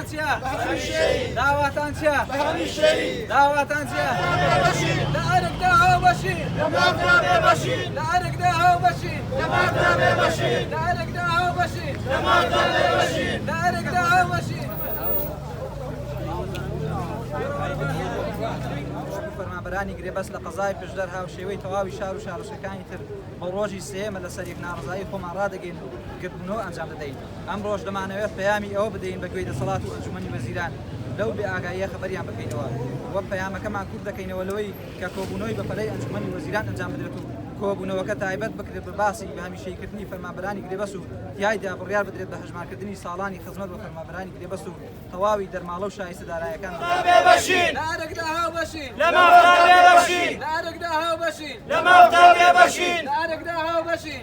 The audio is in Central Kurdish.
چییە؟ داواتان چییە؟ داواتان چییە؟ لە ئەرکدا هاوبەشین لە ئەرکدا هاوبەشین لە ئەرکدا هاوبەشین لە ئەرکدا هاوبەشین. فەرمانبەرانی گرێبەست لە قەزای پشدەر هاوشێوەی تەواوی شار و شارۆچکەکانی تر بە ڕۆژی سێمە لەسەر یەکناڕزایی خۆمان ڕادەگەین گرتبوونەوە ئەنجام دەدەین. ئەم ڕۆژ دەمانەوێت پەیامی ئەوە بدەین بە گوێی دەسەڵات و ئەنجومەنی وەزیران لەو بێ ئاگاییە خەبەریان بکەینەوە. وە پەیامەکەمان کورت دەکەینەوە لەوەی کە کۆبوونەوەی بەپەلەی ئەنجومەنی وەزیران ئەنجام بدرێت و کۆبوونەوەکە تایبەت بکرێت بە باسی بە هەمیشەیکردنی فەرمانبەرانی گرێبەست و تیایدا بڕیار بدرێت بە هەژمارکردنی ساڵانی خزمەت بە فەرمانبەرانی گرێبەست و تەواوی دەرماڵە و شایستەدارایەکان. لە ئەرکدا هاوبەشین لە ئەرکدا هاوبەشین لە ئەرکدا هاوبەشین